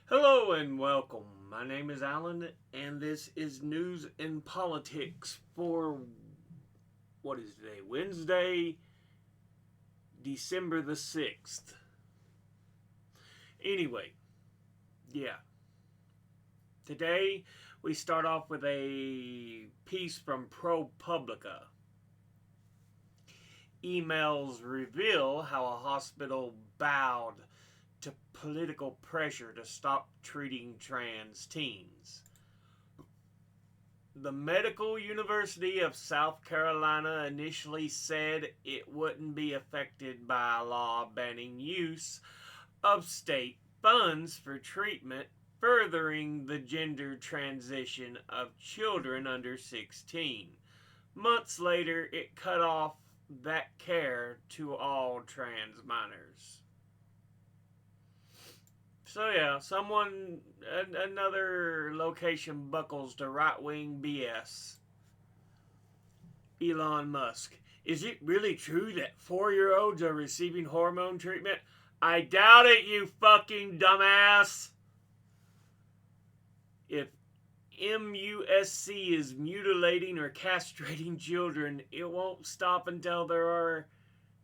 Hello and welcome. My name is Alan, and this is News and Politics for what is today? Wednesday, December the 6th. Anyway, yeah. Today we start off with a piece from ProPublica. Emails reveal how a hospital bowed to political pressure to stop treating trans teens. The Medical University of South Carolina initially said it wouldn't be affected by a law banning use of state funds for treatment furthering the gender transition of children under 16. Months later, it cut off that care to all trans minors. So yeah, another location buckles to right-wing BS. Elon Musk. Is it really true that 4-year-olds are receiving hormone treatment? I doubt it, you fucking dumbass. If MUSC is mutilating or castrating children, it won't stop until there are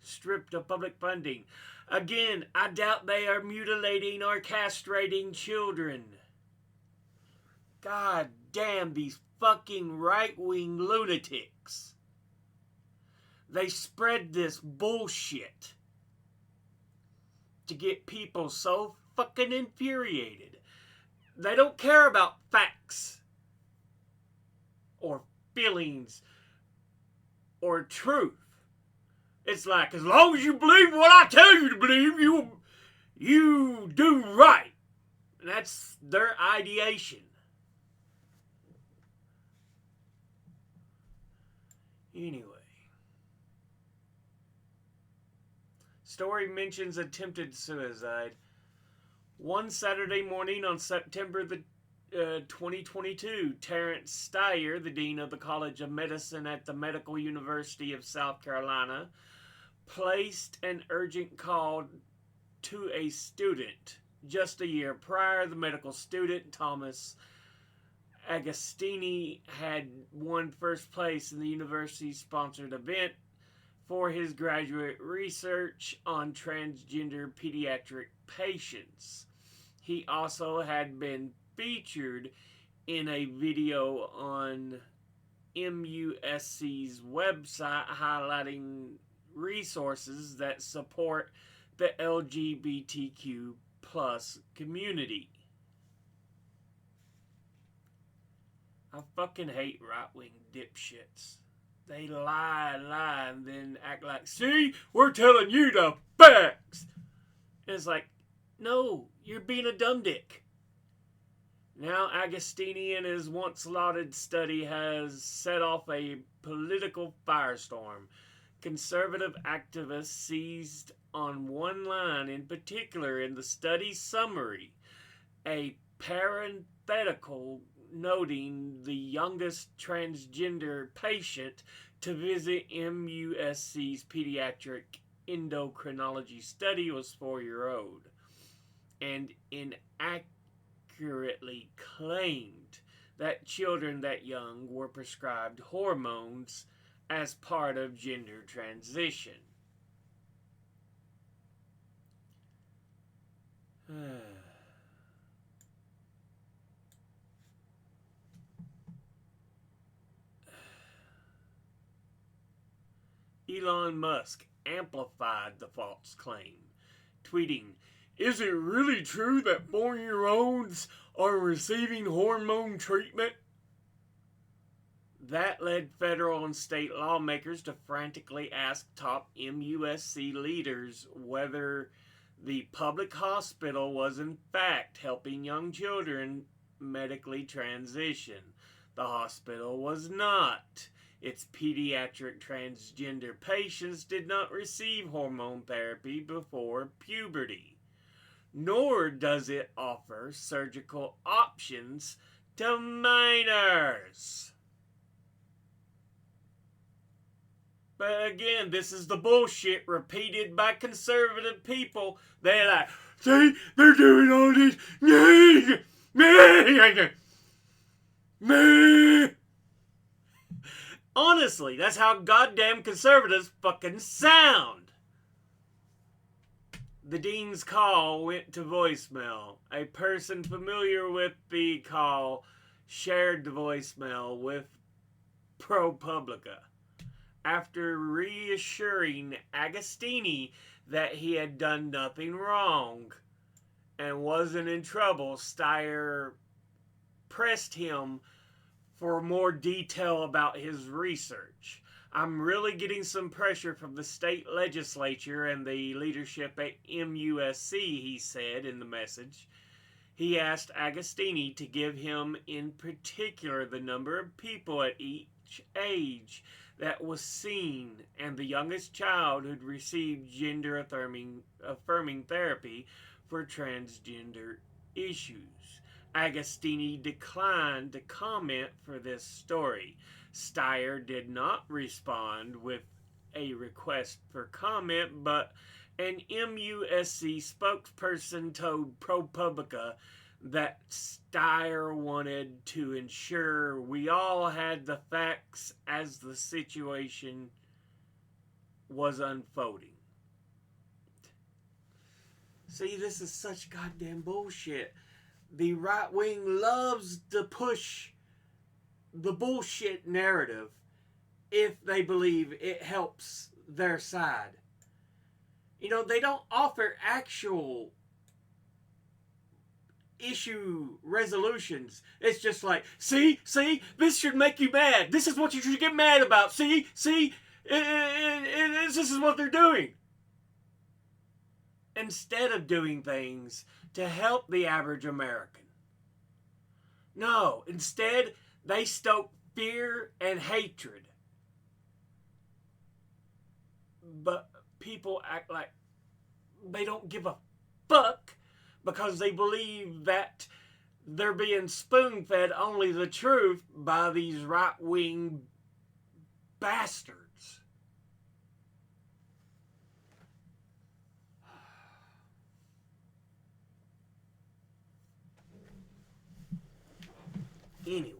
stripped of public funding. Again, I doubt they are mutilating or castrating children. God damn these fucking right-wing lunatics. They spread this bullshit to get people so fucking infuriated. They don't care about facts or feelings or truth. It's like, as long as you believe what I tell you to believe, you do right. And that's their ideation. Anyway. Story mentions attempted suicide. One Saturday morning on September the 2022, Terrence Steyer, the dean of the College of Medicine at the Medical University of South Carolina, placed an urgent call to a student. Just a year prior, the medical student, Thomas Agostini, had won first place in the university-sponsored event for his graduate research on transgender pediatric patients. He also had been featured in a video on MUSC's website highlighting resources that support the LGBTQ plus community. I fucking hate right-wing dipshits. They lie, and then act like, see, we're telling you the facts. And it's like, no, you're being a dumb dick. Now Agostini and his once lauded study has set off a political firestorm. Conservative activists seized on one line in particular in the study summary, a parenthetical noting the youngest transgender patient to visit MUSC's pediatric endocrinology study was 4-year-old, and inaccurately claimed that children that young were prescribed hormones as part of gender transition. Elon Musk amplified the false claim, tweeting, "Is it really true that 4-year-olds are receiving hormone treatment?" That led federal and state lawmakers to frantically ask top MUSC leaders whether the public hospital was in fact helping young children medically transition. The hospital was not. Its pediatric transgender patients did not receive hormone therapy before puberty, nor does it offer surgical options to minors. But again, this is the bullshit repeated by conservative people. They're like, see, they're doing all this. Honestly, that's how goddamn conservatives fucking sound. The dean's call went to voicemail. A person familiar with the call shared the voicemail with ProPublica. After reassuring Agostini that he had done nothing wrong and wasn't in trouble, Steyer pressed him for more detail about his research. I'm really getting some pressure from the state legislature and the leadership at MUSC, he said in the message. He asked Agostini to give him in particular the number of people at each age that was seen and the youngest child who'd received gender affirming therapy for transgender issues. Agostini declined to comment for this story. Steyer did not respond with a request for comment, but an MUSC spokesperson told ProPublica that Steyer wanted to ensure we all had the facts as the situation was unfolding. See, this is such goddamn bullshit. The right wing loves to push the bullshit narrative if they believe it helps their side. You know, they don't offer actual issue resolutions. It's just like, see, this should make you mad. This is what you should get mad about. See, this is what they're doing. Instead of doing things to help the average American. No, instead, they stoke fear and hatred. But people act like they don't give a fuck because they believe that they're being spoon-fed only the truth by these right-wing bastards. Anyway.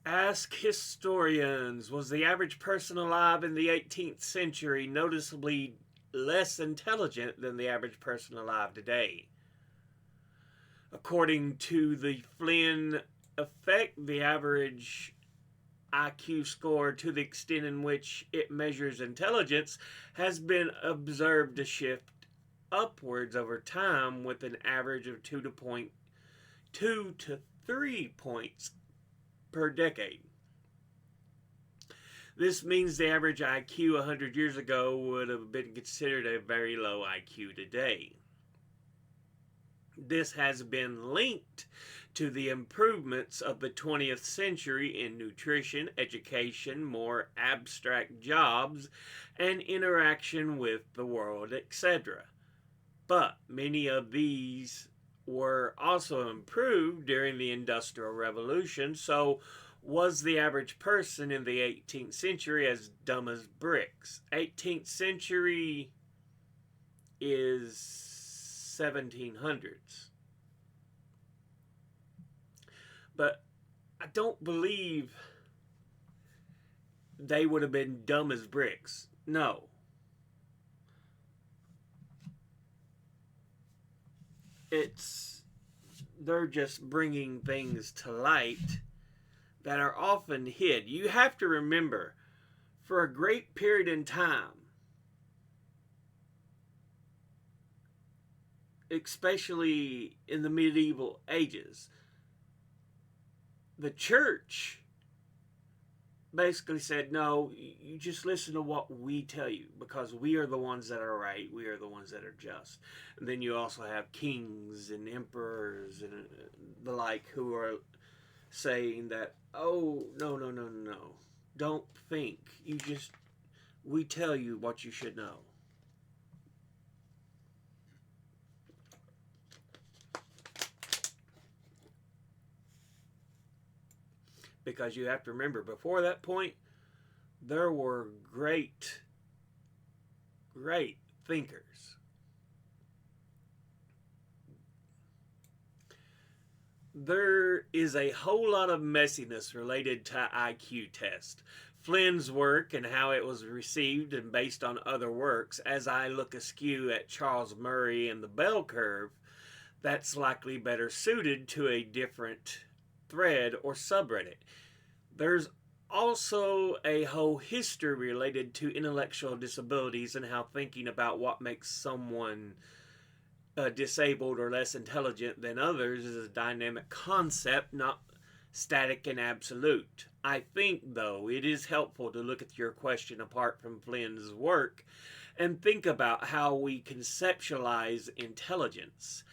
Ask historians, was the average person alive in the 18th century noticeably less intelligent than the average person alive today? According to the Flynn effect, the average IQ score, to the extent in which it measures intelligence, has been observed to shift upwards over time with an average of 2 to 3 points per decade. This means the average IQ 100 years ago would have been considered a very low IQ today. This has been linked to the improvements of the 20th century in nutrition, education, more abstract jobs, and interaction with the world, etc. But many of these were also improved during the Industrial Revolution, so was the average person in the 18th century as dumb as bricks? 18th century is 1700s. But I don't believe they would have been dumb as bricks. No. They're just bringing things to light that are often hid. You have to remember, for a great period in time, especially in the medieval ages, the church basically said, no, you just listen to what we tell you because we are the ones that are right. We are the ones that are just. And then you also have kings and emperors and the like who are saying that, oh, no. Don't think. We tell you what you should know. Because you have to remember, before that point, there were great thinkers. There is a whole lot of messiness related to IQ test. Flynn's work and how it was received and based on other works, as I look askew at Charles Murray and the bell curve, that's likely better suited to a different thread or subreddit. There's also a whole history related to intellectual disabilities and how thinking about what makes someone disabled or less intelligent than others is a dynamic concept, not static and absolute. I think, though, it is helpful to look at your question apart from Flynn's work and think about how we conceptualize intelligence.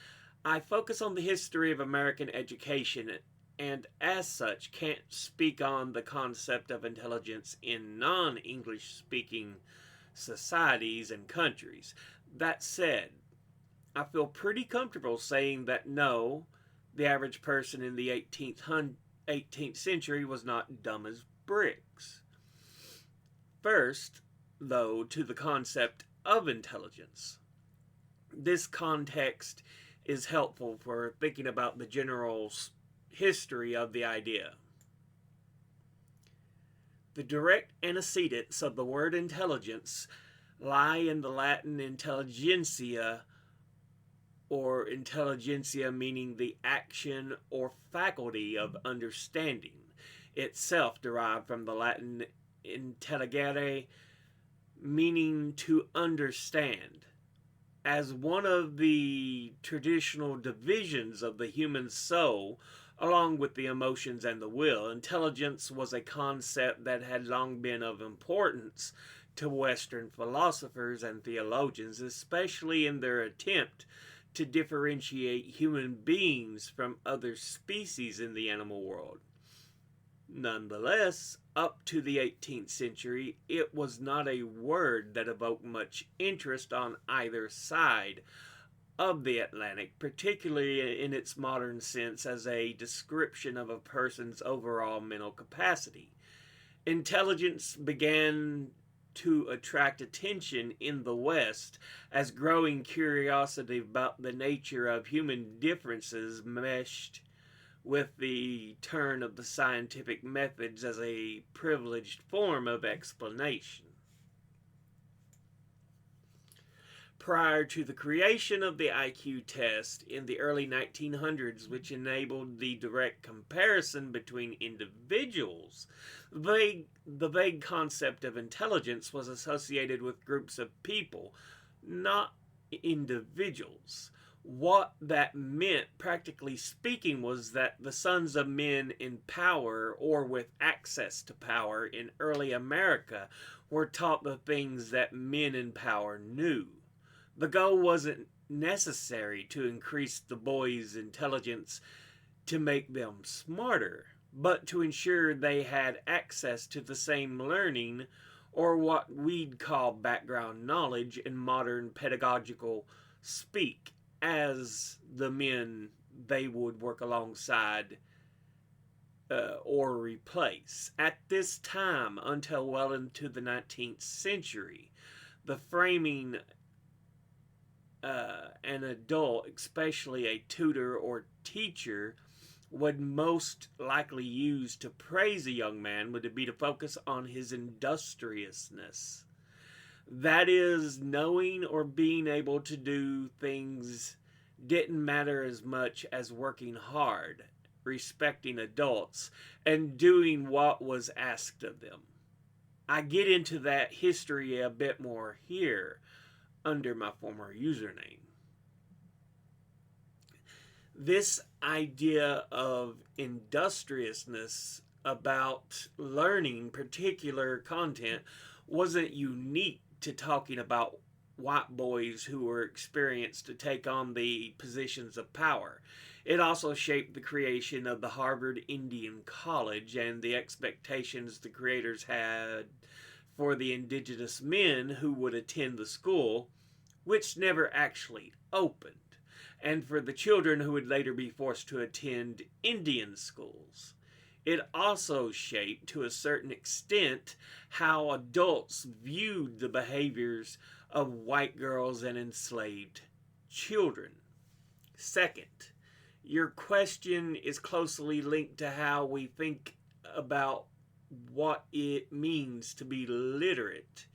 I focus on the history of American education and, as such, can't speak on the concept of intelligence in non English speaking societies and countries. That said, I feel pretty comfortable saying that no, the average person in the 18th century was not dumb as bricks. First, though, to the concept of intelligence. This context is helpful for thinking about the general history of the idea. The direct antecedents of the word intelligence lie in the Latin intelligentsia, or intelligentsia meaning the action or faculty of understanding, itself derived from the Latin intelligere, meaning to understand. As one of the traditional divisions of the human soul, along with the emotions and the will, intelligence was a concept that had long been of importance to Western philosophers and theologians, especially in their attempt to differentiate human beings from other species in the animal world. Nonetheless, up to the 18th century, it was not a word that evoked much interest on either side of the Atlantic, particularly in its modern sense as a description of a person's overall mental capacity. Intelligence began to attract attention in the West as growing curiosity about the nature of human differences meshed with the turn of the scientific methods as a privileged form of explanation. Prior to the creation of the IQ test in the early 1900s, which enabled the direct comparison between individuals, the vague concept of intelligence was associated with groups of people, not individuals. What that meant, practically speaking, was that the sons of men in power or with access to power in early America were taught the things that men in power knew. The goal wasn't necessary to increase the boys' intelligence to make them smarter, but to ensure they had access to the same learning, or what we'd call background knowledge in modern pedagogical speak, as the men they would work alongside or replace. At this time, until well into the 19th century, the framing an adult, especially a tutor or teacher, would most likely use to praise a young man would be to focus on his industriousness. That is, knowing or being able to do things didn't matter as much as working hard, respecting adults, and doing what was asked of them. I get into that history a bit more here under my former username. This idea of industriousness about learning particular content wasn't unique to talking about white boys who were experienced to take on the positions of power. It also shaped the creation of the Harvard Indian College and the expectations the creators had for the indigenous men who would attend the school, which never actually opened, and for the children who would later be forced to attend Indian schools. It also shaped, to a certain extent, how adults viewed the behaviors of white girls and enslaved children. Second, your question is closely linked to how we think about what it means to be literate.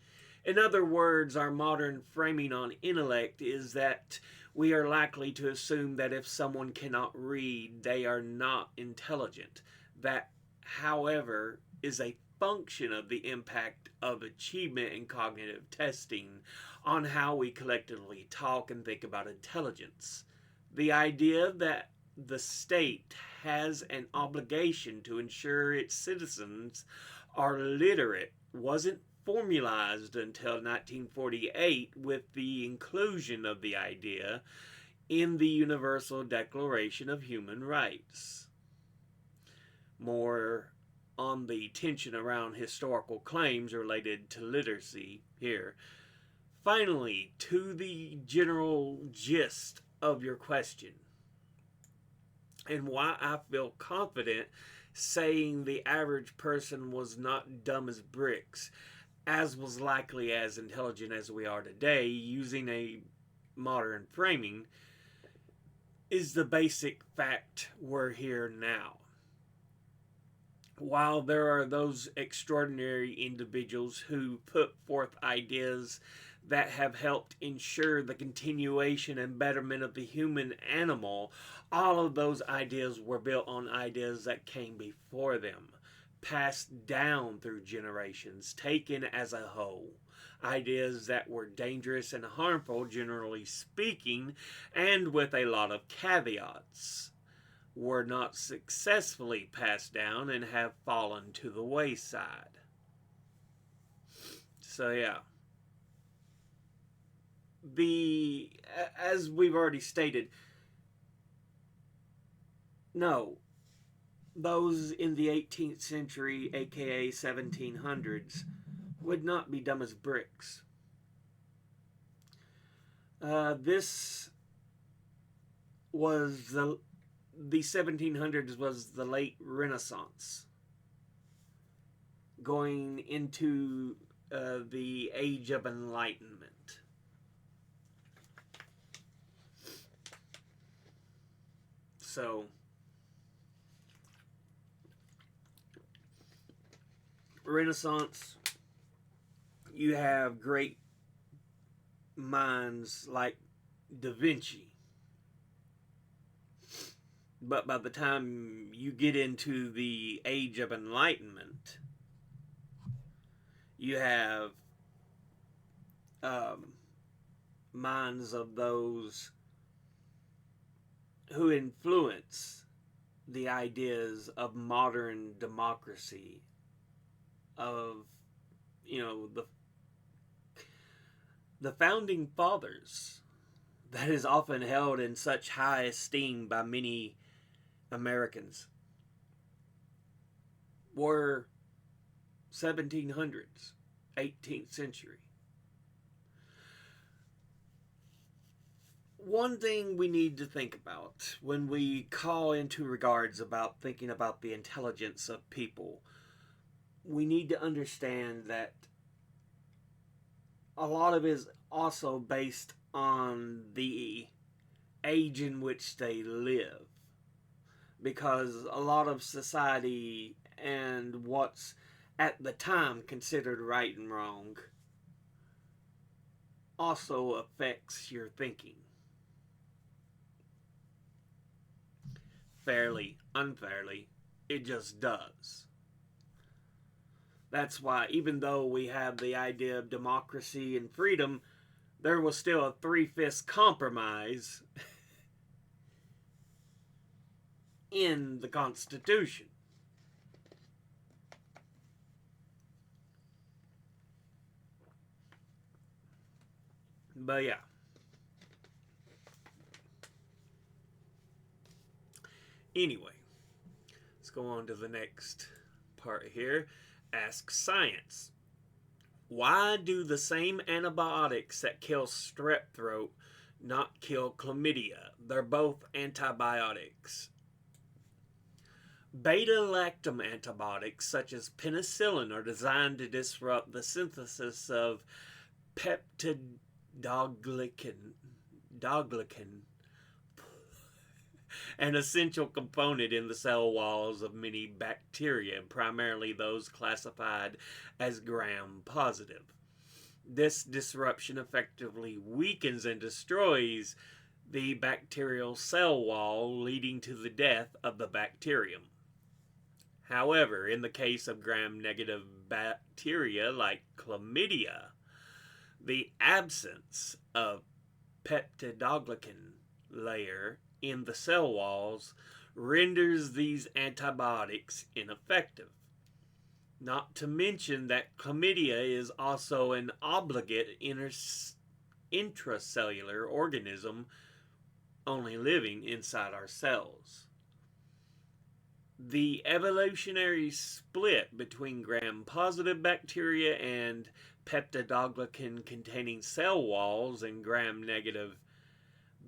In other words, our modern framing on intellect is that we are likely to assume that if someone cannot read, they are not intelligent. That, however, is a function of the impact of achievement in cognitive testing on how we collectively talk and think about intelligence. The idea that the state has an obligation to ensure its citizens are literate wasn't formalized until 1948 with the inclusion of the idea in the Universal Declaration of Human Rights. More on the tension around historical claims related to literacy here. Finally, to the general gist of your question and why I feel confident saying the average person was not dumb as bricks, as was likely as intelligent as we are today, using a modern framing, is the basic fact we're here now. While there are those extraordinary individuals who put forth ideas that have helped ensure the continuation and betterment of the human animal, all of those ideas were built on ideas that came before them, passed down through generations, taken as a whole. Ideas that were dangerous and harmful, generally speaking, and with a lot of caveats, were not successfully passed down and have fallen to the wayside. So yeah, as we've already stated, no, those in the 18th century, aka 1700s, would not be dumb as bricks. This was the 1700s was the late Renaissance, going into the Age of Enlightenment. So, Renaissance, you have great minds like Da Vinci. But by the time you get into the Age of Enlightenment, you have minds of those who influence the ideas of modern democracy, of, the founding fathers, that is often held in such high esteem by many Americans, were 1700s, 18th century. One thing we need to think about when we call into regards about thinking about the intelligence of people, we need to understand that a lot of it is also based on the age in which they live. Because a lot of society and what's at the time considered right and wrong also affects your thinking. Fairly, unfairly, it just does. That's why, even though we have the idea of democracy and freedom, there was still a three-fifths compromise in the Constitution. But yeah. Anyway, let's go on to the next part here. Ask science. Why do the same antibiotics that kill strep throat not kill chlamydia? They're both antibiotics. Beta-lactam antibiotics, such as penicillin, are designed to disrupt the synthesis of peptidoglycan, an essential component in the cell walls of many bacteria, primarily those classified as gram-positive. This disruption effectively weakens and destroys the bacterial cell wall, leading to the death of the bacterium. However, in the case of gram-negative bacteria like chlamydia, the absence of peptidoglycan layer in the cell walls renders these antibiotics ineffective. Not to mention that chlamydia is also an obligate intracellular organism only living inside our cells. The evolutionary split between gram-positive bacteria and peptidoglycan-containing cell walls and gram-negative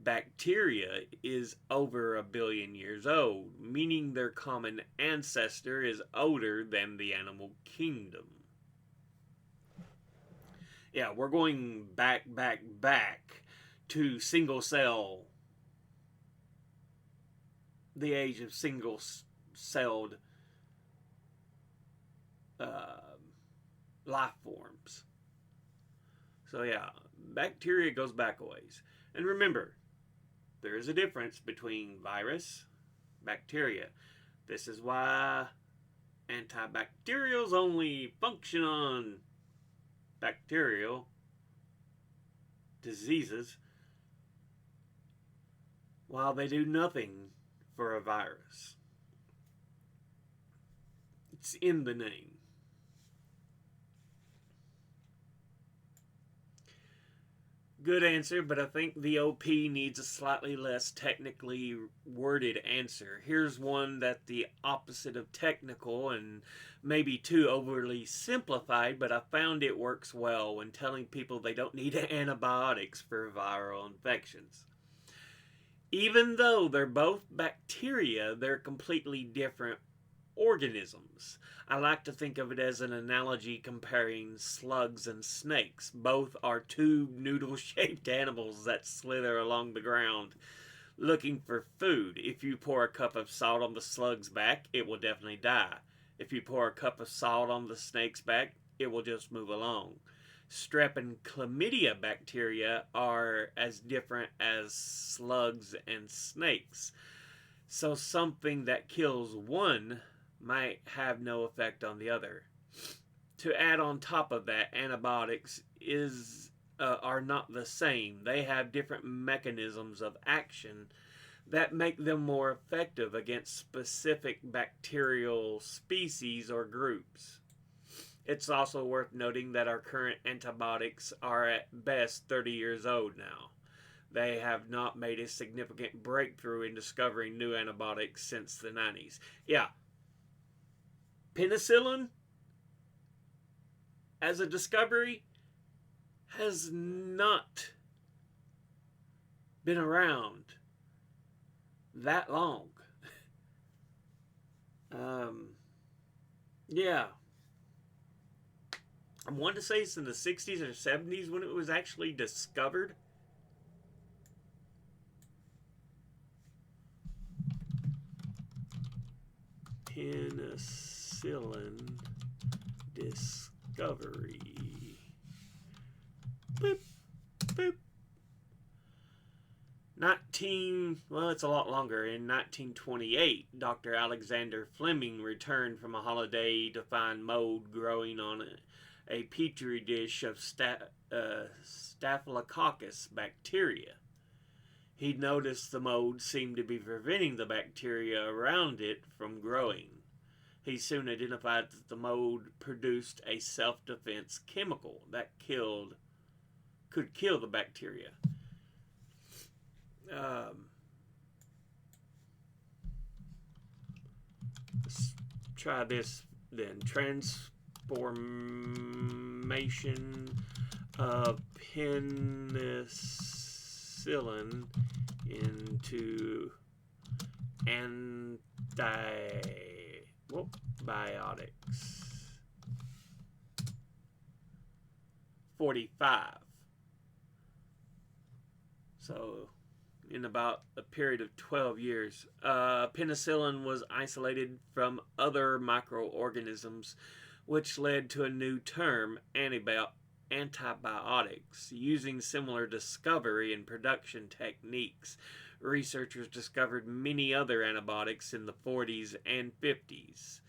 bacteria is over 1 billion years old, meaning their common ancestor is older than the animal kingdom. Yeah, we're going back to single-cell, the age of single-celled life forms. So yeah, bacteria goes back a ways. And remember, there is a difference between virus, bacteria. This is why antibacterials only function on bacterial diseases, while they do nothing for a virus. It's in the name. Good answer, but I think the OP needs a slightly less technically worded answer. Here's one that the opposite of technical and maybe too overly simplified, but I found it works well when telling people they don't need antibiotics for viral infections. Even though they're both bacteria, they're completely different organisms. I like to think of it as an analogy comparing slugs and snakes. Both are two noodle-shaped animals that slither along the ground looking for food. If you pour a cup of salt on the slug's back, it will definitely die. If you pour a cup of salt on the snake's back, it will just move along. Strep and chlamydia bacteria are as different as slugs and snakes. So something that kills one might have no effect on the other. To add on top of that, antibiotics are not the same. They have different mechanisms of action that make them more effective against specific bacterial species or groups. It's also worth noting that our current antibiotics are at best 30 years old now. They have not made a significant breakthrough in discovering new antibiotics since the 90s. Yeah, penicillin as a discovery has not been around that long. Yeah. I want to say it's in the 60s or 70s when it was actually discovered. Penicillin discovery. Boop, boop. It's a lot longer. In 1928, Dr. Alexander Fleming returned from a holiday to find mold growing on a petri dish of Staphylococcus bacteria. He noticed the mold seemed to be preventing the bacteria around it from growing. He soon identified that the mold produced a self-defense chemical that could kill the bacteria. Let's try this then. Transformation of penicillin into antibiotic. Biotics. 45. So, in about a period of 12 years, penicillin was isolated from other microorganisms, which led to a new term, antibiotics. Using similar discovery and production techniques, researchers discovered many other antibiotics in the 40s and 50s.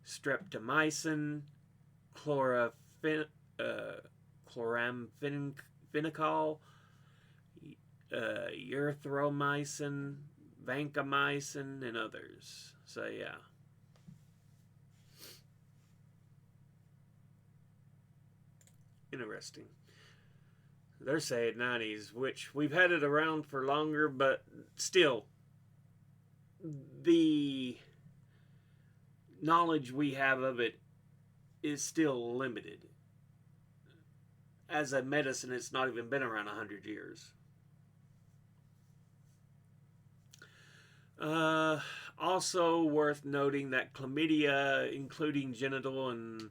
Streptomycin, chloramphenicol, erythromycin, vancomycin, and others. So, yeah. Interesting. They're saying 90s, which we've had it around for longer, but still, the knowledge we have of it is still limited. As a medicine, it's not even been around 100 years. Also worth noting that chlamydia, including genital and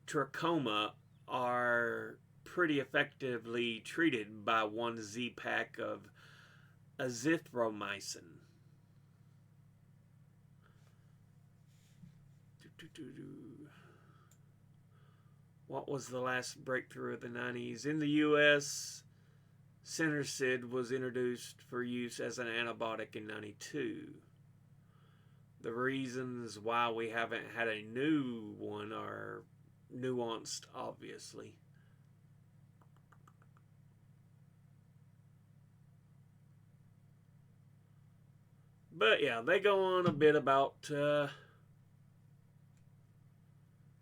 trachoma, are pretty effectively treated by 1 Z-pack of azithromycin. What was the last breakthrough of the 90s? In the U.S., Centercid was introduced for use as an antibiotic in 92. The reasons why we haven't had a new one are nuanced, obviously. But yeah, they go on a bit about the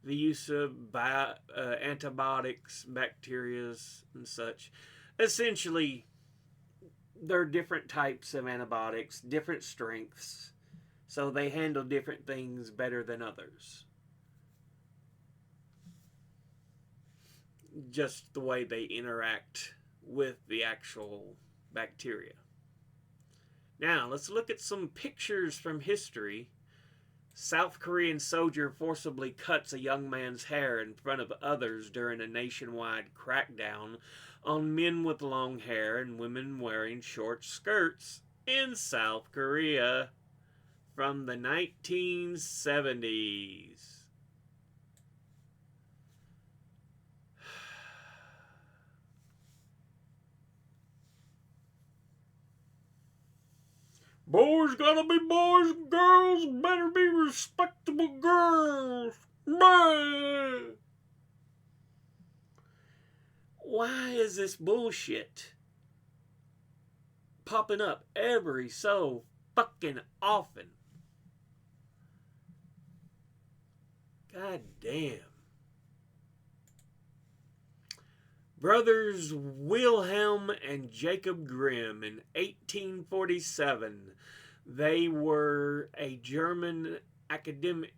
use of antibiotics, bacteria, and such. Essentially, there are different types of antibiotics, different strengths, so they handle different things better than others. Just the way they interact with the actual bacteria. Now, let's look at some pictures from history. South Korean soldier forcibly cuts a young man's hair in front of others during a nationwide crackdown on men with long hair and women wearing short skirts in South Korea from the 1970s. Boys gotta be boys, girls better be respectable girls. Blah. Why is this bullshit popping up every so fucking often? God damn. Brothers Wilhelm and Jacob Grimm in 1847. They were German academics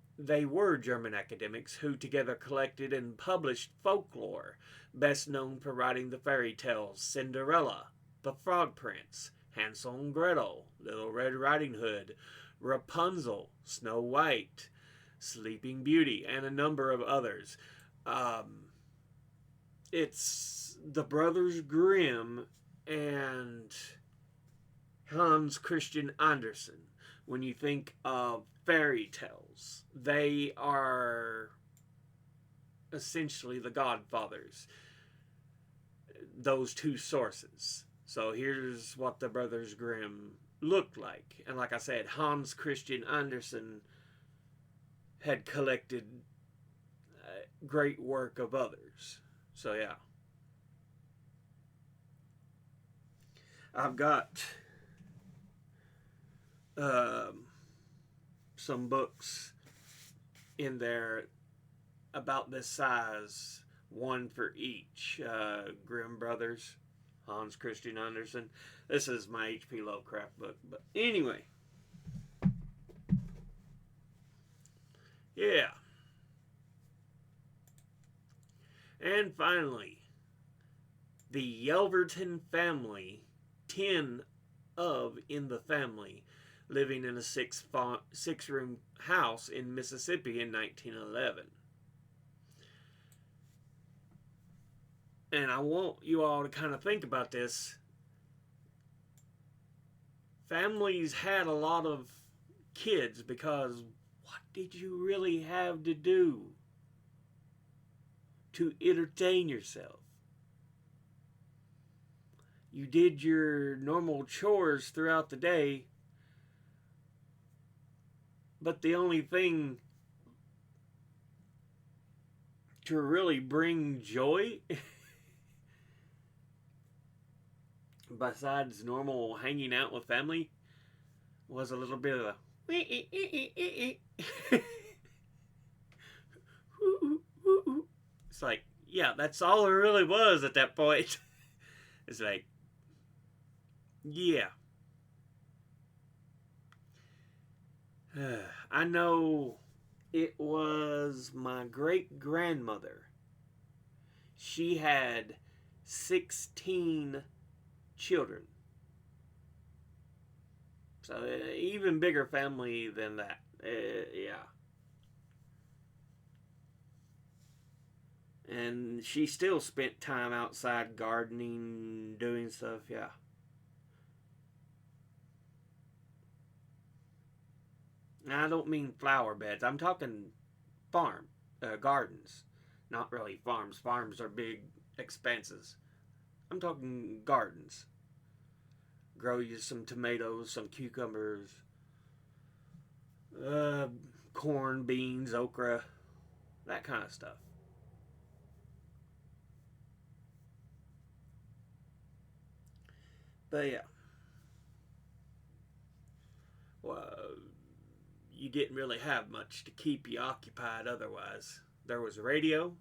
who together collected and published folklore, best known for writing the fairy tales Cinderella, The Frog Prince, Hansel and Gretel, Little Red Riding Hood, Rapunzel, Snow White, Sleeping Beauty, and a number of others. It's the Brothers Grimm and Hans Christian Andersen. When you think of fairy tales, they are essentially the godfathers, those two sources. So here's what the Brothers Grimm looked like. And like I said, Hans Christian Andersen had collected a great work of others. So yeah. I've got some books in there about this size, one for each. Grimm Brothers, Hans Christian Andersen. This is my H.P. Lovecraft book. But anyway. Yeah. And finally, the Yelverton family, 10 of in the family. living in a six-room house in Mississippi in 1911. And I want you all to kind of think about this. Families had a lot of kids because what did you really have to do to entertain yourself? You did your normal chores throughout the day, but the only thing to really bring joy besides normal hanging out with family was a little bit of a it's like, yeah, that's all it really was at that point. It's like, yeah. I know it was my great grandmother. She had 16 children. So, even bigger family than that. Yeah. And she still spent time outside gardening, doing stuff, yeah. Now, I don't mean flower beds. I'm talking gardens. Not really farms. Farms are big expanses. I'm talking gardens. Grow you some tomatoes, some cucumbers, corn, beans, okra, that kind of stuff. But yeah, well, you didn't really have much to keep you occupied otherwise. There was a radio.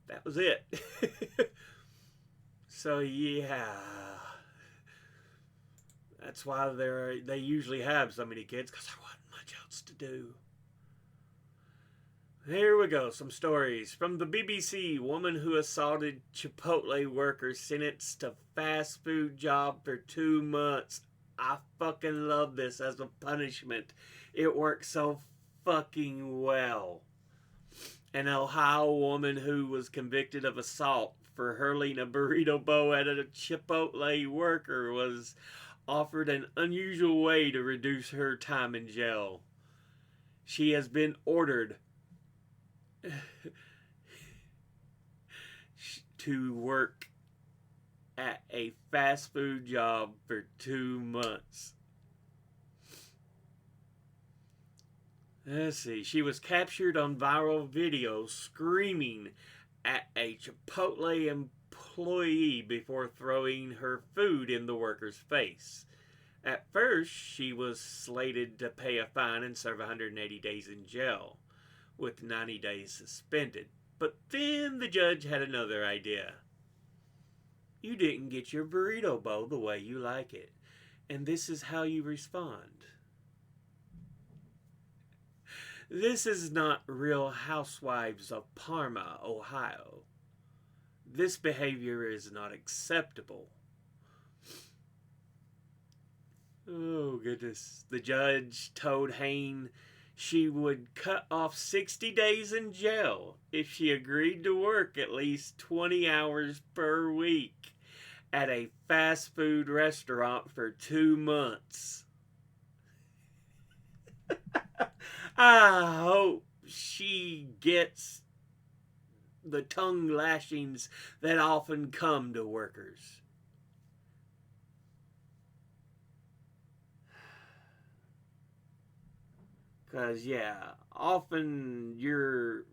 That was it. So yeah, that's why they usually have so many kids, because there wasn't much else to do. Here we go, some stories from the BBC. Woman who assaulted Chipotle worker sentenced to fast food job for 2 months. I fucking love this as a punishment. It works so fucking well. An Ohio woman who was convicted of assault for hurling a burrito bowl at a Chipotle worker was offered an unusual way to reduce her time in jail. She has been ordered to work at a fast food job for 2 months. Let's see. She was captured on viral video screaming at a Chipotle employee before throwing her food in the worker's face. At first, she was slated to pay a fine and serve 180 days in jail, with 90 days suspended. But then the judge had another idea. You didn't get your burrito bowl the way you like it, and this is how you respond. This is not Real Housewives of Parma, Ohio. This behavior is not acceptable. Oh, goodness. The judge told Hain she would cut off 60 days in jail if she agreed to work at least 20 hours per week at a fast food restaurant for 2 months. I hope she gets the tongue lashings that often come to workers. Because, yeah, often your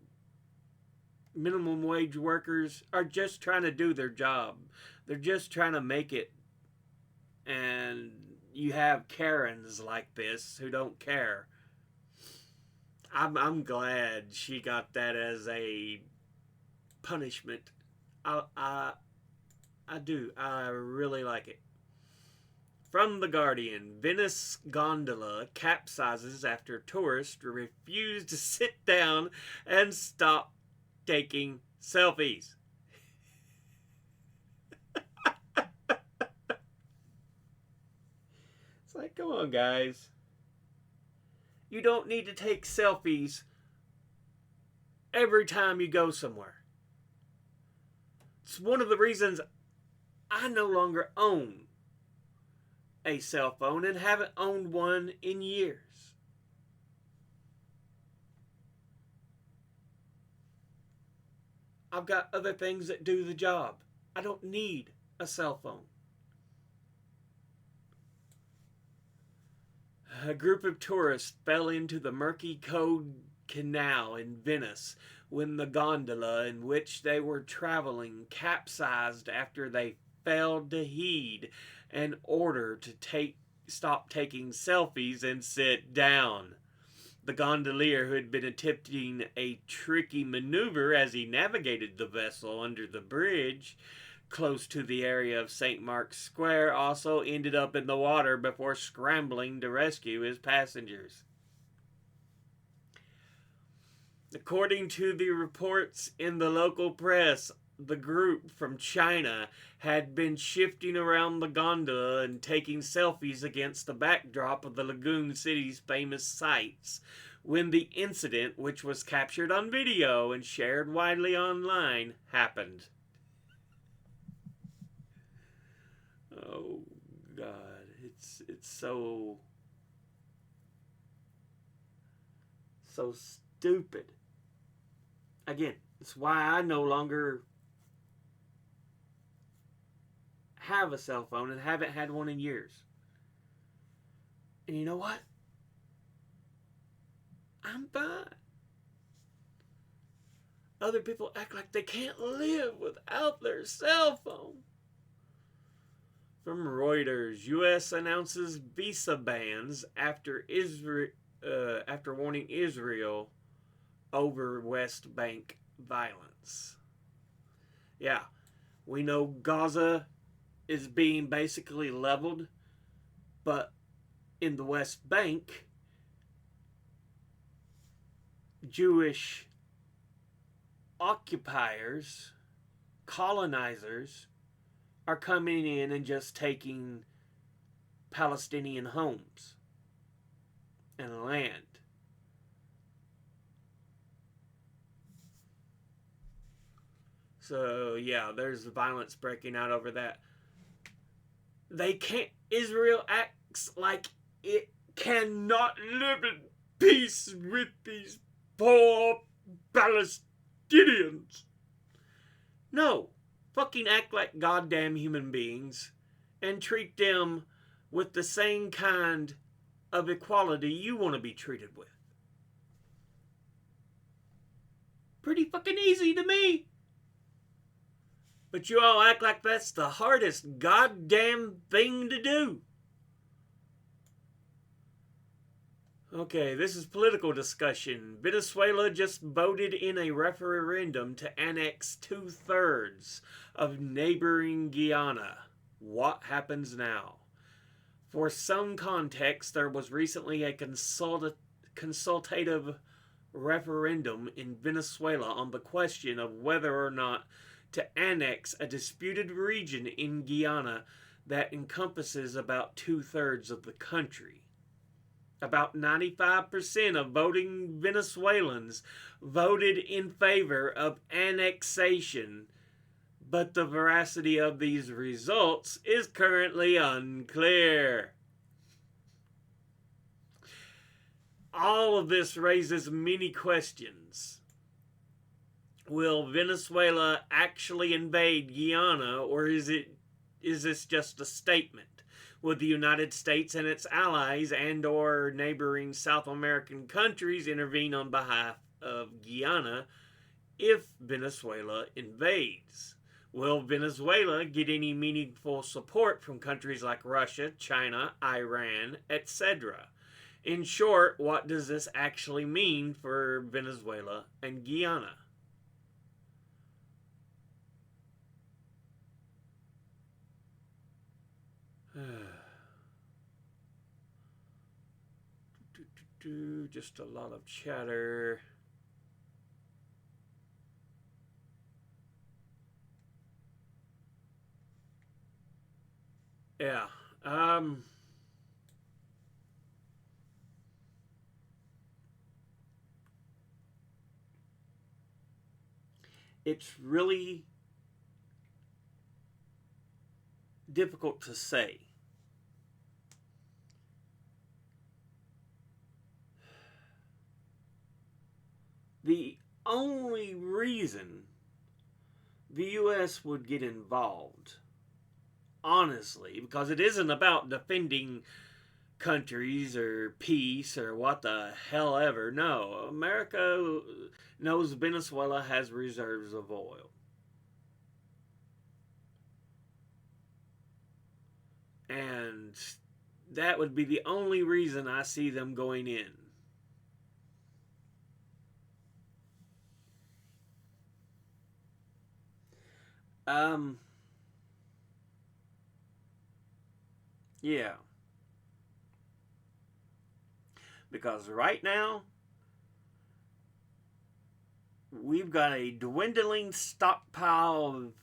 minimum wage workers are just trying to do their job. They're just trying to make it. And you have Karens like this who don't care. I'm glad she got that as a punishment. I do. I really like it. From The Guardian, Venice gondola capsizes after tourists refuse to sit down and stop taking selfies. It's like, come on, guys. You don't need to take selfies every time you go somewhere. It's one of the reasons I no longer own a cell phone and haven't owned one in years. I've got other things that do the job. I don't need a cell phone. A group of tourists fell into the murky Code Canal in Venice when the gondola in which they were traveling capsized after they failed to heed an order to stop taking selfies and sit down. The gondolier, who had been attempting a tricky maneuver as he navigated the vessel under the bridge close to the area of St. Mark's Square, also ended up in the water before scrambling to rescue his passengers. According to the reports in the local press, the group from China had been shifting around the gondola and taking selfies against the backdrop of the lagoon city's famous sights when the incident, which was captured on video and shared widely online, happened. Oh God, it's so stupid. Again, it's why I no longer have a cell phone and haven't had one in years. And you know what? I'm fine. Other people act like they can't live without their cell phone. From Reuters, U.S. announces visa bans after warning Israel over West Bank violence. Yeah, we know Gaza is being basically leveled, but in the West Bank, Jewish occupiers, colonizers, are coming in and just taking Palestinian homes and land. So, yeah, there's violence breaking out over that. Israel acts like it cannot live in peace with these poor Palestinians. No. Fucking act like goddamn human beings and treat them with the same kind of equality you want to be treated with. Pretty fucking easy to me. But you all act like that's the hardest goddamn thing to do. Okay, this is political discussion. Venezuela just voted in a referendum to annex 2/3 of neighboring Guyana. What happens now? For some context, there was recently a consultative referendum in Venezuela on the question of whether or not to annex a disputed region in Guyana that encompasses about 2/3 of the country. About 95% of voting Venezuelans voted in favor of annexation, but the veracity of these results is currently unclear. All of this raises many questions. Will Venezuela actually invade Guyana, or is this just a statement? Would the United States and its allies and or neighboring South American countries intervene on behalf of Guyana if Venezuela invades? Will Venezuela get any meaningful support from countries like Russia, China, Iran, etc.? In short, what does this actually mean for Venezuela and Guyana? Just a lot of chatter. Yeah. it's really difficult to say. The only reason the U.S. would get involved, honestly, because it isn't about defending countries or peace or what the hell ever. No, America knows Venezuela has reserves of oil. And that would be the only reason I see them going in. Um, yeah. Because right now, we've got a dwindling stockpile of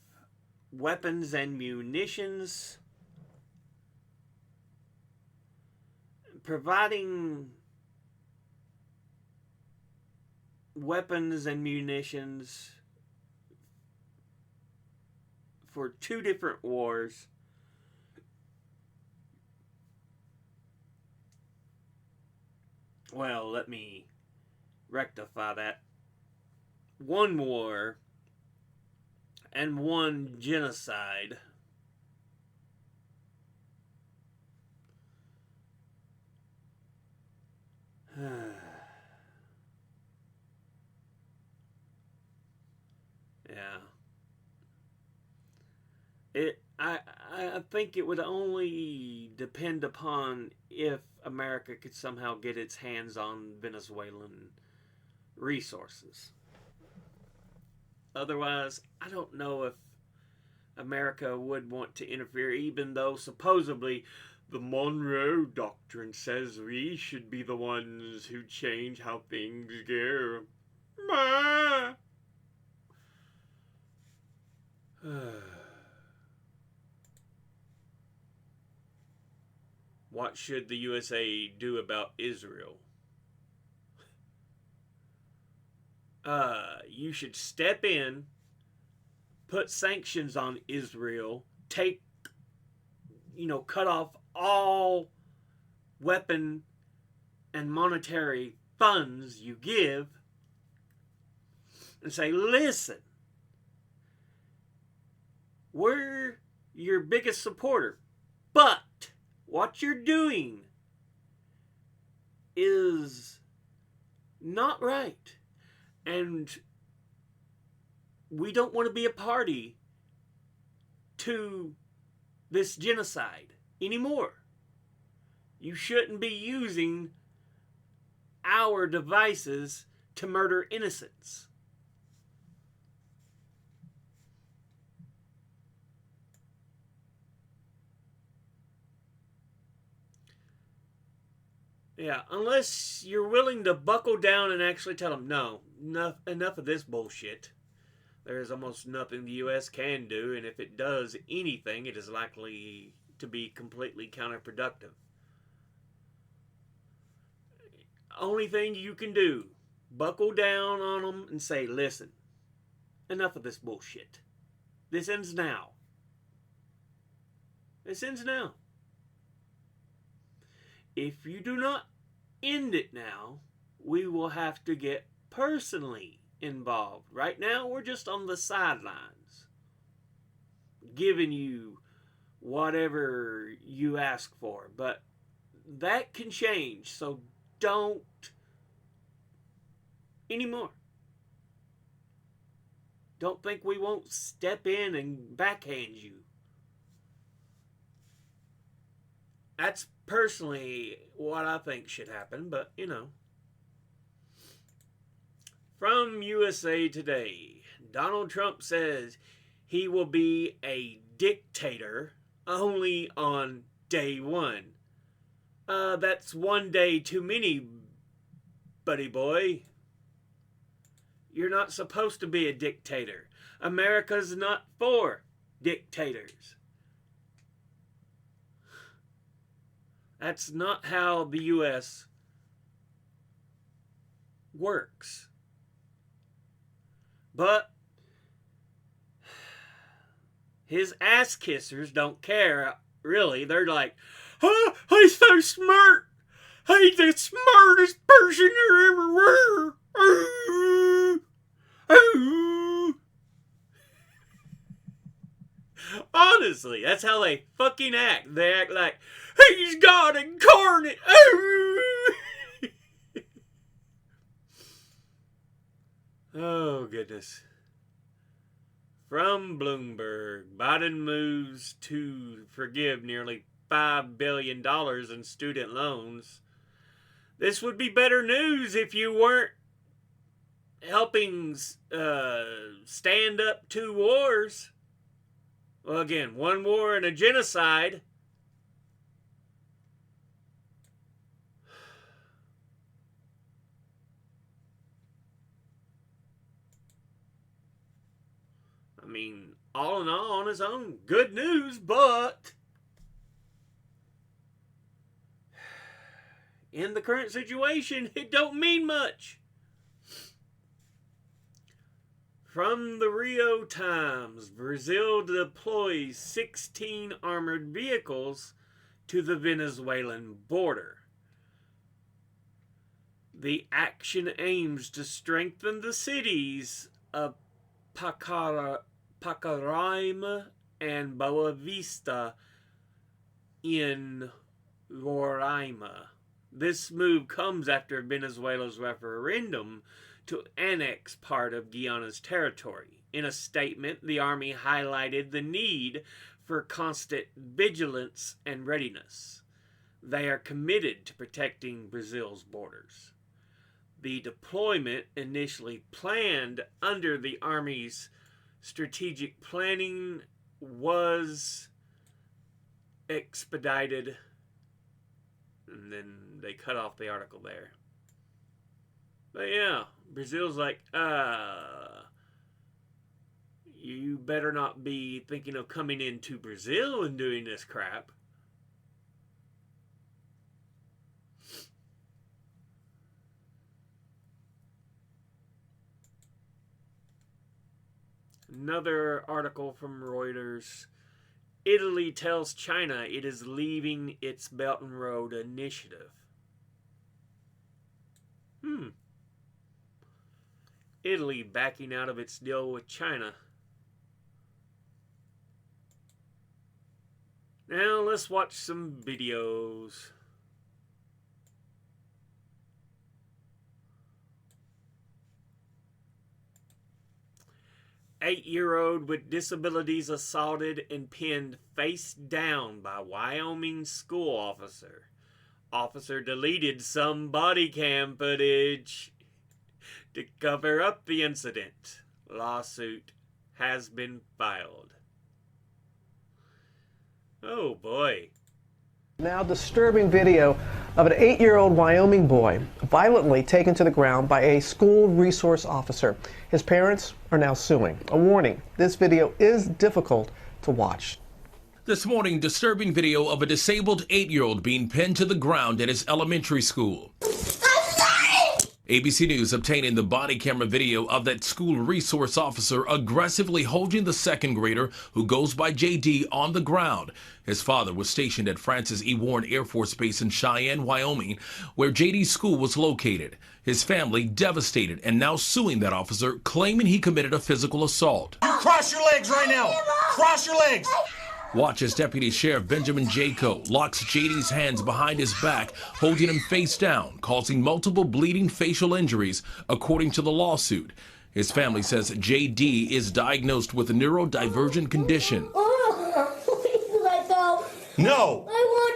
weapons and munitions. Providing weapons and munitions for two different wars. Well, let me rectify that. One war and one genocide. Yeah. I think it would only depend upon if America could somehow get its hands on Venezuelan resources. Otherwise, I don't know if America would want to interfere, even though supposedly the Monroe Doctrine says we should be the ones who change how things go. What should the USA do about Israel? You should step in, put sanctions on Israel, cut off all weapon and monetary funds you give, and say, listen, we're your biggest supporter, but what you're doing is not right. And we don't want to be a party to this genocide anymore. You shouldn't be using our devices to murder innocents. Yeah, unless you're willing to buckle down and actually tell them, no, enough of this bullshit. There's almost nothing the U.S. can do, and if it does anything, it is likely to be completely counterproductive. Only thing you can do, buckle down on them and say, listen, enough of this bullshit. This ends now. This ends now. If you do not end it now, we will have to get personally involved. Right now, we're just on the sidelines, giving you whatever you ask for. But that can change, so don't anymore. Don't think we won't step in and backhand you. That's personally what I think should happen, but From USA Today, Donald Trump says he will be a dictator only on day one. That's one day too many, buddy boy. You're not supposed to be a dictator. America's not for dictators. That's not how the U.S. works. But His ass kissers don't care, really. They're like, huh, he's so smart. He's the smartest person there ever were. Ooh, ooh. Honestly, that's how they fucking act. They act like, he's God incarnate. Ooh. Oh, goodness. From Bloomberg, Biden moves to forgive nearly $5 billion in student loans. This would be better news if you weren't helping stand up 2 wars. Well, again, 1 war and a genocide. I mean, all in all, on his own, good news, but in the current situation, it don't mean much. From the Rio Times, Brazil deploys 16 armored vehicles to the Venezuelan border. The action aims to strengthen the cities of Pacaraima and Boa Vista in Roraima. This move comes after Venezuela's referendum to annex part of Guyana's territory. In a statement, the army highlighted the need for constant vigilance and readiness. They are committed to protecting Brazil's borders. The deployment, initially planned under the Army's strategic planning, was expedited. And then they cut off the article there. But yeah, Brazil's like, you better not be thinking of coming into Brazil and doing this crap. Another article from Reuters. Italy tells China it is leaving its Belt and Road Initiative. Italy backing out of its deal with China. Now let's watch some videos. Eight-year-old with disabilities assaulted and pinned face down by Wyoming school officer. Officer deleted some body cam footage to cover up the incident. Lawsuit has been filed. Oh boy. Now disturbing video of an 8-year-old Wyoming boy violently taken to the ground by a school resource officer. His parents are now suing. A warning, this video is difficult to watch. This morning, disturbing video of a disabled 8-year-old being pinned to the ground at his elementary school. ABC News obtaining the body camera video of that school resource officer aggressively holding the second grader who goes by JD on the ground. His father was stationed at Francis E. Warren Air Force Base in Cheyenne, Wyoming, where JD's school was located. His family devastated and now suing that officer, claiming he committed a physical assault. You cross your legs right now. Cross your legs. Watch as Deputy Sheriff Benjamin Jaco locks JD's hands behind his back, holding him face down, causing multiple bleeding facial injuries, according to the lawsuit. His family says JD is diagnosed with a neurodivergent condition. Please let go. No.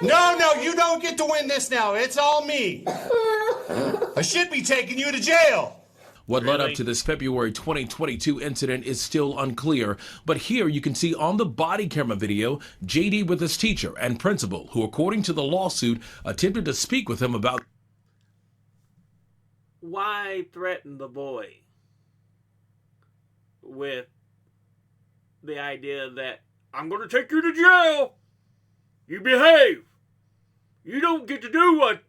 No, you don't get to win this now. It's all me. I should be taking you to jail. What led up to this February 2022 incident is still unclear, but here you can see on the body camera video JD with his teacher and principal, who according to the lawsuit attempted to speak with him about Why threaten the boy with the idea that I'm going to take you to jail? You behave. You don't get to do what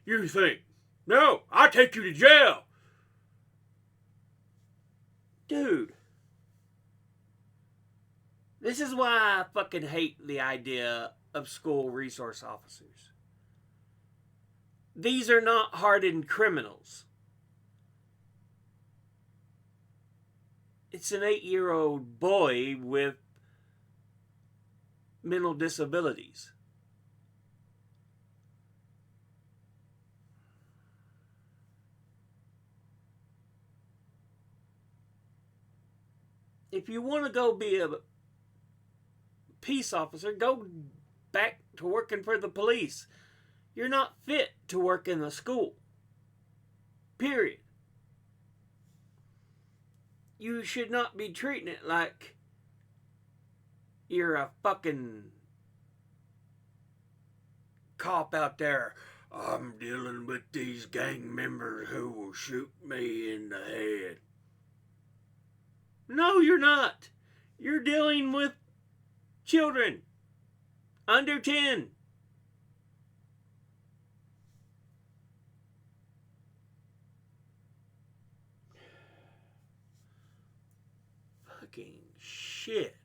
you think. No, I take you to jail. Dude, This is why I fucking hate the idea of school resource officers. These are not hardened criminals. It's an 8-year-old boy with mental disabilities. If you want to go be a peace officer, go back to working for the police. You're not fit to work in the school. Period. You should not be treating it like you're a fucking cop out there. I'm dealing with these gang members who will shoot me in the head. No, you're not. You're dealing with children under 10. Fucking shit.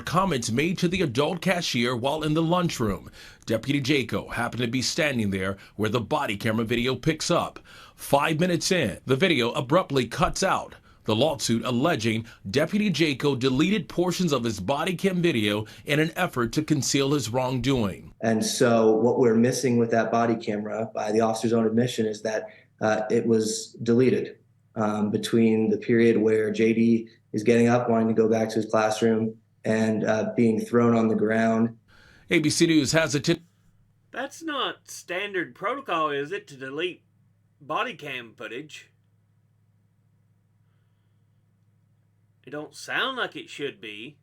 Comments made to the adult cashier while in the lunchroom. Deputy Jaco happened to be standing there where the body camera video picks up. 5 minutes in, the video abruptly cuts out. The lawsuit alleging Deputy Jaco deleted portions of his body cam video in an effort to conceal his wrongdoing. And so what we're missing with that body camera, by the officer's own admission, is that it was deleted between the period where JD is getting up, wanting to go back to his classroom, and being thrown on the ground. ABC News has it. That's not standard protocol, is it, to delete body cam footage? It don't sound like it should be.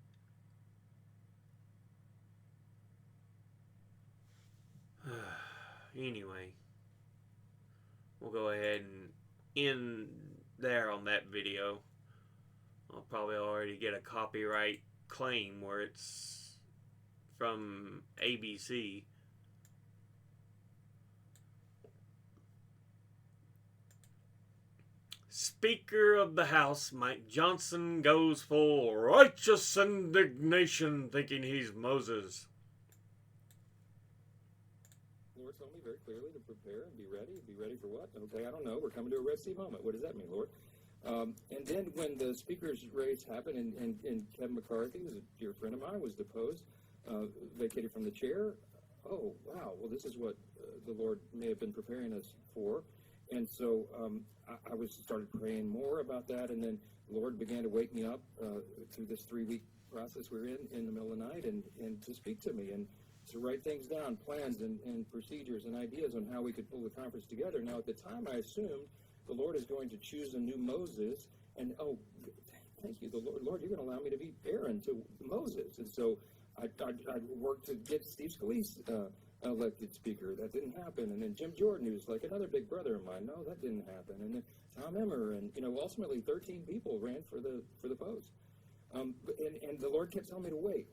Anyway, we'll go ahead and end there on that video. I'll probably already get a copyright claim where it's from ABC. Speaker of the House Mike Johnson goes full righteous indignation, thinking he's Moses. Lord told me very clearly to prepare and be ready. Be ready for what? Okay, I don't know. We're coming to a Red Sea moment. What does that mean, Lord? And then when the speaker's race happened and Kevin McCarthy, who's a dear friend of mine, was deposed, vacated from the chair, oh, wow, well, this is what the Lord may have been preparing us for. And so I started praying more about that, and then the Lord began to wake me up through this 3-week process we're in the middle of the night, and to speak to me and to write things down, plans and procedures and ideas on how we could pull the conference together. Now, at the time, I assumed the Lord is going to choose a new Moses, and thank you, the Lord, you're going to allow me to be Aaron to Moses. And so I worked to get Steve Scalise elected speaker. That didn't happen. And then Jim Jordan, who's like another big brother of mine, no, that didn't happen. And then Tom Emmer, and ultimately 13 people ran for the post. And the Lord kept telling me to wait.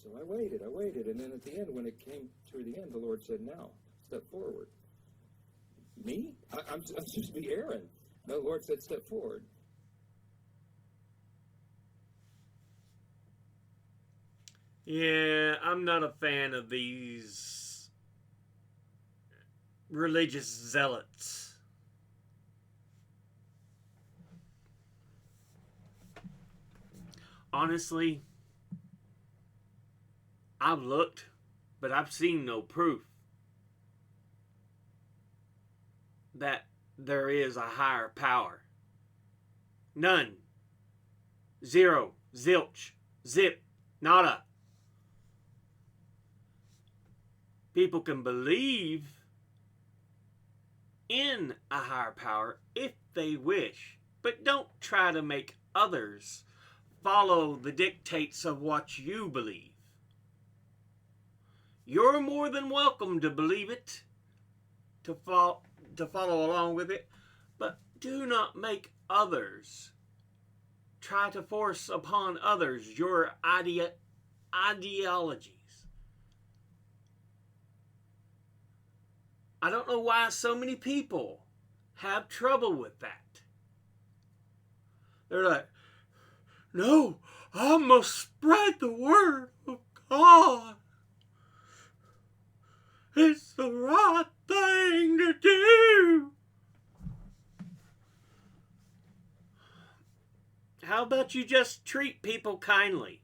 So I waited, and then at the end, when it came to the end, the Lord said, "Now, step forward." Me? I'm supposed to be Aaron. The Lord said, "Step forward." Yeah, I'm not a fan of these religious zealots. Honestly, I've looked, but I've seen no proof that there is a higher power. None. Zero. Zilch. Zip. Nada. People can believe in a higher power if they wish, but don't try to make others follow the dictates of what you believe. You're more than welcome to believe it, to follow along with it, but do not make others try to force upon others your ideologies. I don't know why so many people have trouble with that. They're like, no, I must spread the word of God. It's the right thing to do. How about you just treat people kindly?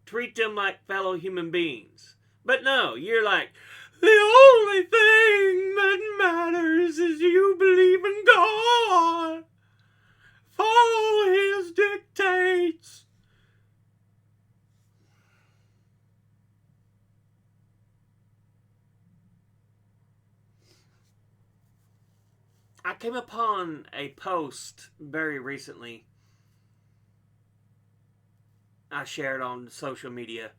Treat them like fellow human beings. But no, you're like, the only thing that matters is you believe in God. Follow His dictates. I came upon a post very recently I shared on social media.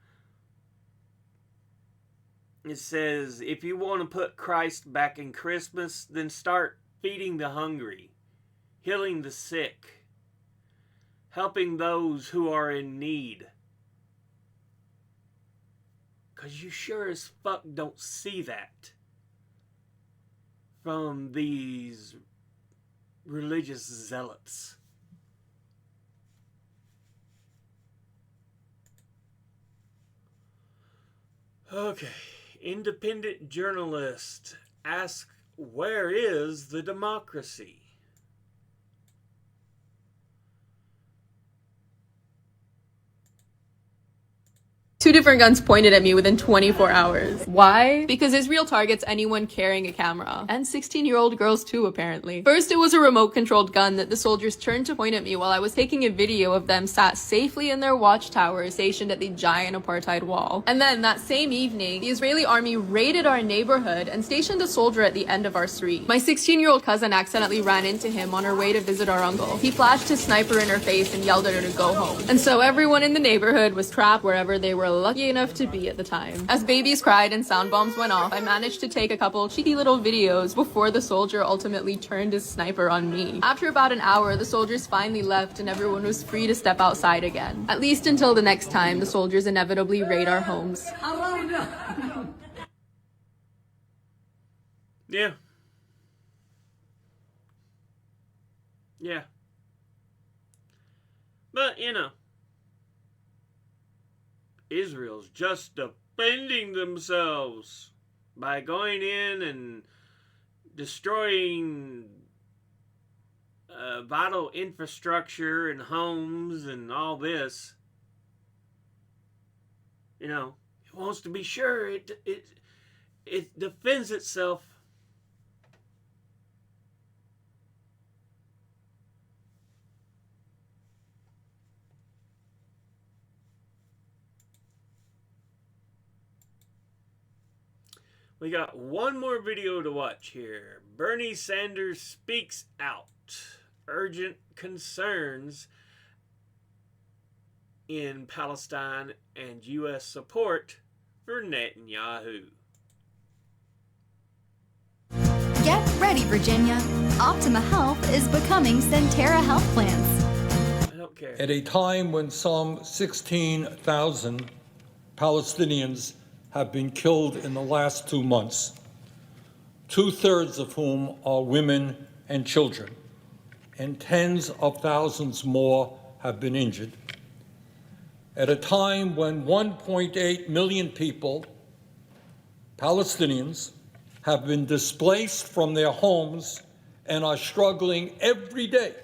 It says, if you want to put Christ back in Christmas, then start feeding the hungry, healing the sick, helping those who are in need. Because you sure as fuck don't see that from these religious zealots. Okay, independent journalist asks, where is the democracy? Two different guns pointed at me within 24 hours. Why? Because Israel targets anyone carrying a camera. And 16-year-old girls too, apparently. First, it was a remote-controlled gun that the soldiers turned to point at me while I was taking a video of them sat safely in their watchtower stationed at the giant apartheid wall. And then, that same evening, the Israeli army raided our neighborhood and stationed a soldier at the end of our street. My 16-year-old cousin accidentally ran into him on her way to visit our uncle. He flashed his sniper in her face and yelled at her to go home. And so everyone in the neighborhood was trapped wherever they were lucky enough to be at the time. As babies cried and sound bombs went off, I managed to take a couple cheeky little videos before the soldier ultimately turned his sniper on me. After about an hour, the soldiers finally left and everyone was free to step outside again. At least until the next time the soldiers inevitably raid our homes. Yeah. Yeah. But, you know, Israel's just defending themselves by going in and destroying vital infrastructure and homes and all this. You know, it wants to be sure it defends itself. We got one more video to watch here. Bernie Sanders speaks out. Urgent concerns in Palestine and U.S. support for Netanyahu. Get ready, Virginia. Optima Health is becoming Centera Health Plans. I don't care. At a time when some 16,000 Palestinians have been killed in the last 2 months, 2/3 of whom are women and children, and tens of thousands more have been injured. At a time when 1.8 million people, Palestinians, have been displaced from their homes and are struggling every day,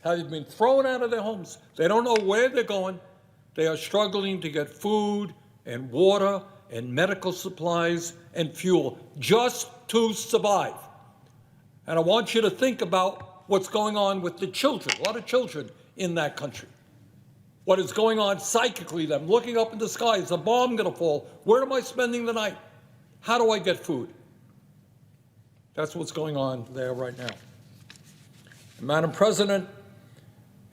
have been thrown out of their homes. They don't know where they're going. They are struggling to get food and water and medical supplies and fuel just to survive. And I want you to think about what's going on with the children, a lot of children in that country. What is going on psychically, them looking up in the sky, is a bomb going to fall? Where am I spending the night? How do I get food? That's what's going on there right now. And Madam President,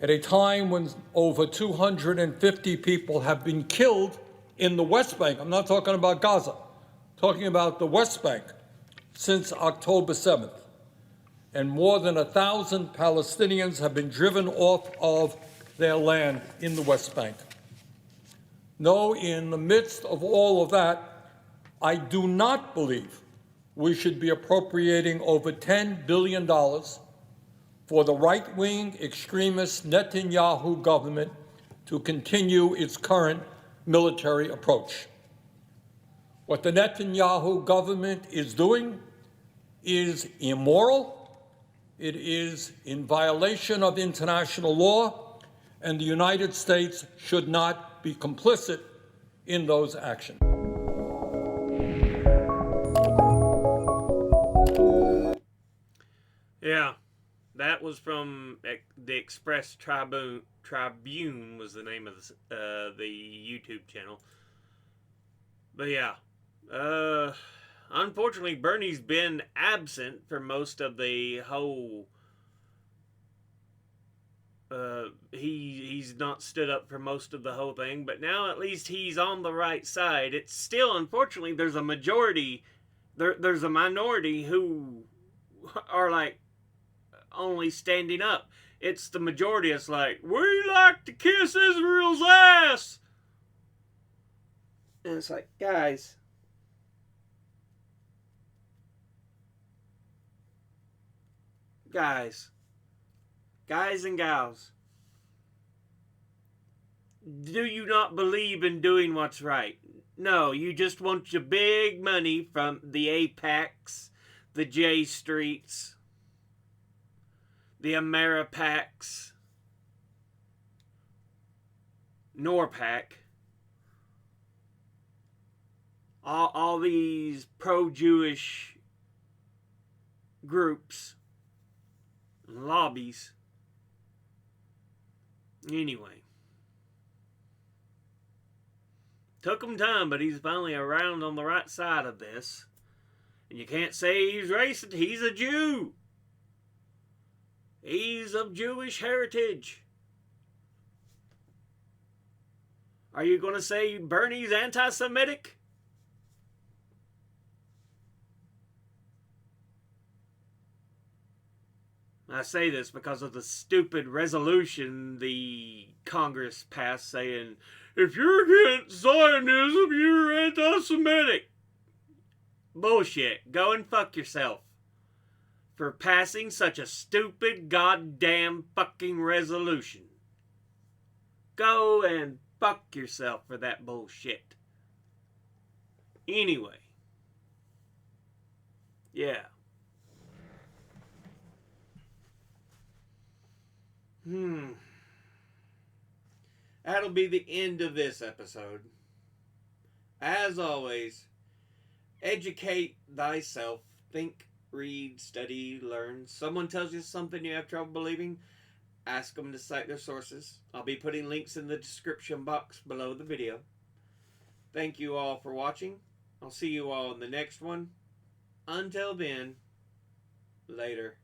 at a time when over 250 people have been killed in the West Bank, I'm not talking about Gaza, I'm talking about the West Bank, since October 7th. And more than 1,000 Palestinians have been driven off of their land in the West Bank. No, in the midst of all of that, I do not believe we should be appropriating over $10 billion for the right-wing extremist Netanyahu government to continue its current military approach. What the Netanyahu government is doing is immoral, it is in violation of international law, and the United States should not be complicit in those actions. Yeah, that was from the Express Tribune was the name of the YouTube channel. But yeah, unfortunately, Bernie's been absent for most of the whole. He's not stood up for most of the whole thing, but now at least he's on the right side. It's still, unfortunately, there's a majority, there's a minority who are like only standing up. It's the majority that's like, we like to kiss Israel's ass. And it's like, guys, and gals, do you not believe in doing what's right? No, you just want your big money from the Apex, the J Streets, the Ameripacs, Norpac, all these pro-Jewish groups and lobbies. Anyway, took him time, but he's finally around on the right side of this. And you can't say he's racist. He's a Jew. He's of Jewish heritage. Are you going to say Bernie's anti-Semitic? I say this because of the stupid resolution the Congress passed saying, if you're against Zionism, you're anti-Semitic. Bullshit. Go and fuck yourself for passing such a stupid goddamn fucking resolution. Go and fuck yourself for that bullshit. Anyway. Yeah. That'll be the end of this episode. As always, educate thyself. Think, read, study, learn. Someone tells you something you have trouble believing, ask them to cite their sources. I'll be putting links in the description box below the video. Thank you all for watching. I'll see you all in the next one. Until then, later.